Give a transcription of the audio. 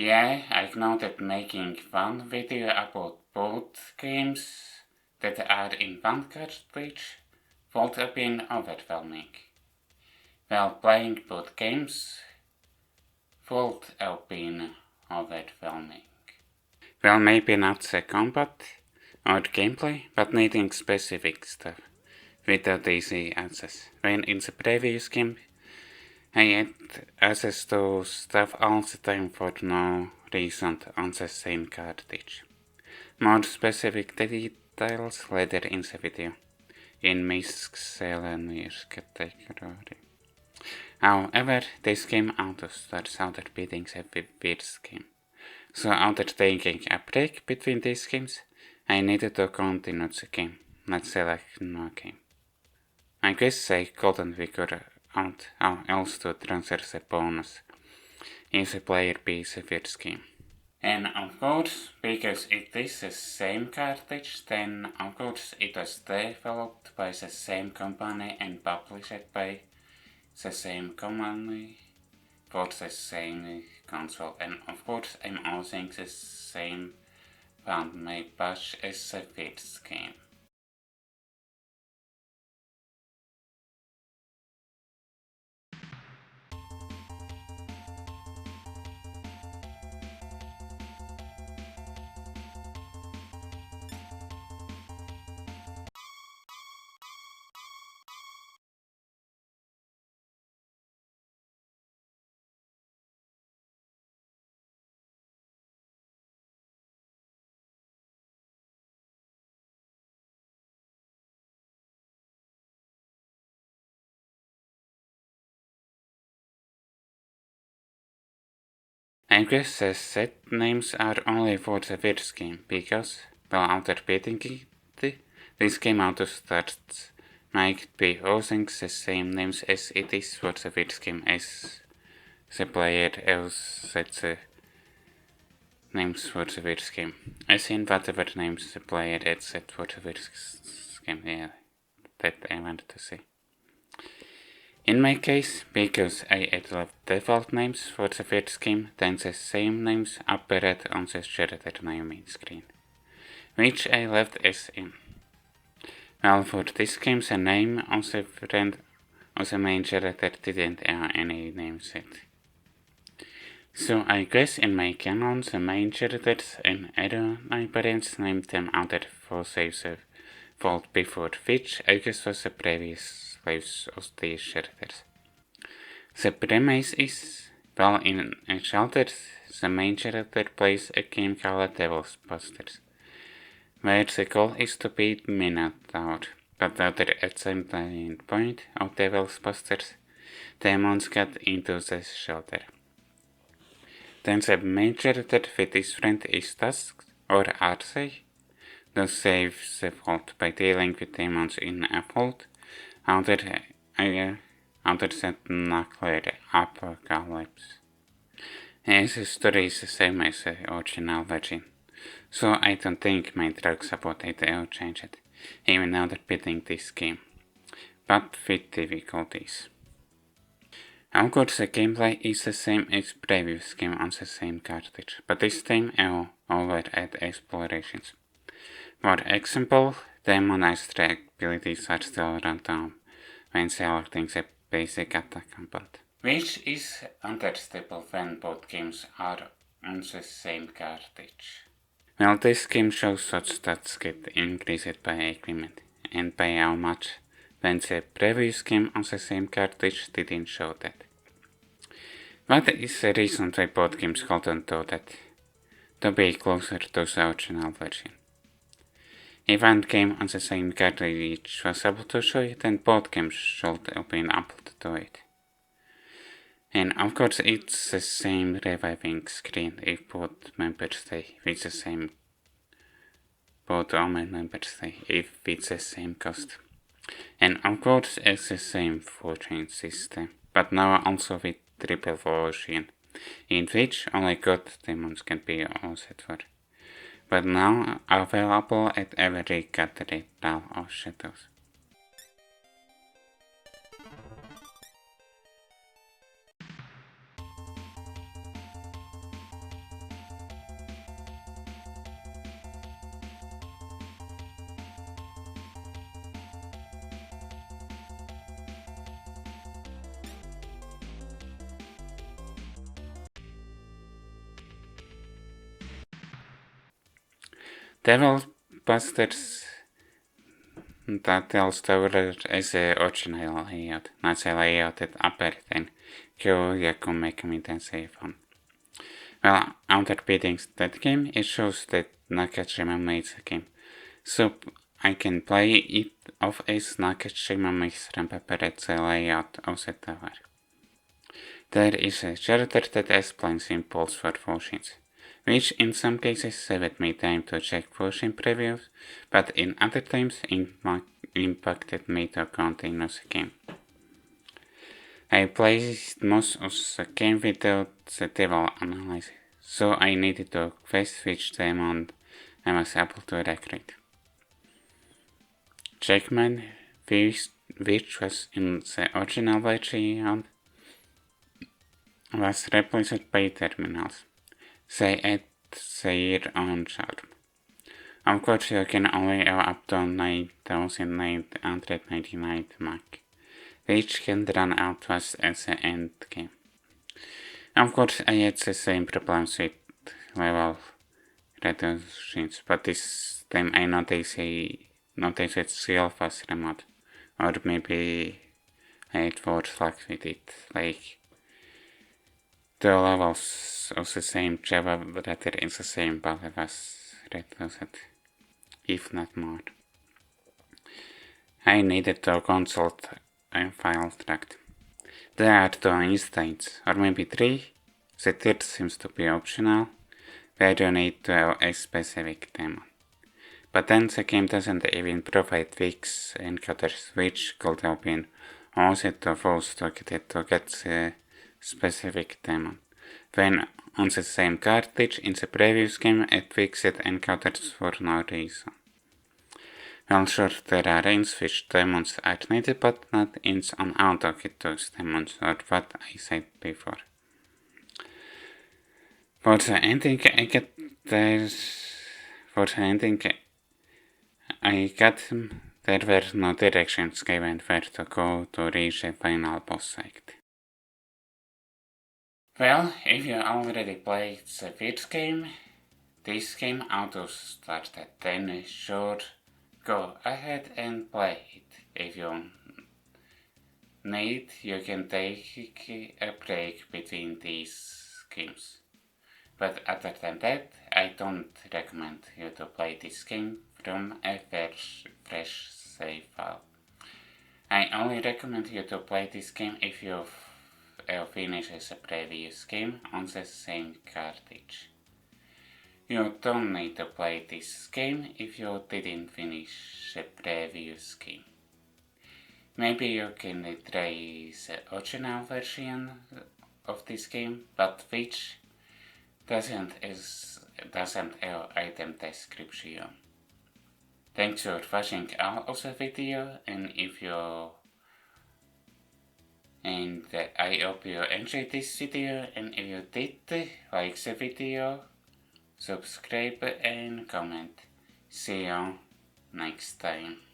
Yeah, I've know that making one video about both games that are in one cartridge would have been overwhelming. Well, playing both games would have been overwhelming. Well, maybe not the combat or gameplay, but needing specific stuff without easy access. When in the previous game, I had access to stuff all the time for no reason on the same cartridge. More specific details later in the video, in Miscelleanous category. However, this game also starts after beating the first game. So after taking a break between these games, I needed to continue the game, not select no game. I guess I couldn't figure out how else to transfer the bonus if the player beats the first game. And of course, because it is the same cartridge, then of course it was developed by the same company and published by the same company for the same console. And of course I'm using the same fan-made patch as the first game. I guess the set names are only for the first game, because, well, after beating it, this game auto starts might be using the same names as it is for the first game, as the player else sets the names for the first game. As in whatever names the player had set for the first game, yeah, that I wanted to say. In my case, because I had left default names for the first game, then the same names appeared on the shared name screen, which I left as in. Well, for this game the name of the friend of the main character didn't have any name set. So I guess in my canon the main characters and other my parents named them after for saves the vault before, which I guess was the previous slaves of these characters. The premise is, well, in a shelter, the main character plays a game called Devil's Busters, where the goal is to beat Minotaur, but at some point of Devil's Busters, demons get into the shelter. Then the main character with his friend is tasked, or are they, to save the vault by dealing with demons in a vault after the nuclear apocalypse. The story is the same as the original version, so I don't think my drugs about it will change it, even after beating this game, but with difficulties. Of course the gameplay is the same as previous game on the same cartridge, but this time I'll over at explorations. For example, demonized abilities are still random when selecting the basic attack combat, which is understandable when both games are on the same cartridge. Well, this game shows such stats get increased by equipment, and by how much, when the previous game on the same cartridge didn't show that. What is the reason why both games couldn't do that? To be closer to the original version. If one game on the same cartridge was able to show it, then both games should have been able to do it. And of course it's the same reviving screen if both members stay with the same members stay if it's the same cost. And of course it's the same fortune system, but now also with triple version, in which only good demons can be used for, but now available at every cathedral of shadows. Devil Busters title story is the original layout, not the layout that appeared in Kyūyaku Megami Tensei I. Well, after beating that game, it shows that Nakajima made the game, so I can play it off as Nakajima makes remembered the layout of the tower. There is a character that explains impulse for fusions, which in some cases saved me time to check fusion previews, but in other times impacted me to continue the game. I played most of the game without the devil analysis, so I needed to guess which demon I was able to recruit. Checkman, which was in the original version, was replaced by terminals. They add their own charm. Of course, you can only have up to 9,999 mark, which can run out twice as the end game. Of course, I had the same problems with level reductions, but this time I noticed that skill was remote, or maybe I had worse luck with it, like the levels of the same Java rather in the same battle was reduced, if not more. I needed to consult a file tract. There are 2 instances, or maybe 3. The third seems to be optional, where you need to have a specific demon. But then the game doesn't even provide fixed encoders, which could have been also to force to get the specific demon, when on the same cartridge in the previous game it fixed encoders for no reason. Well, sure, there are instances which demons are needed, but not instances on auto-get those demons, or what I said before. For the ending there were no directions given where to go to reach the final boss fight. Well, if you already played the first game, this game auto started, then sure, go ahead and play it. If you need, you can take a break between these games. But other than that, I don't recommend you to play this game from a fresh save file. I only recommend you to play this game if you finish the previous game on the same cartridge. You don't need to play this game if you didn't finish the previous game. Maybe you can try the original version of this game, but which doesn't have item description. Thanks for watching all of the video, and I hope you enjoyed this video, and if you did, like the video, subscribe and comment. See you next time.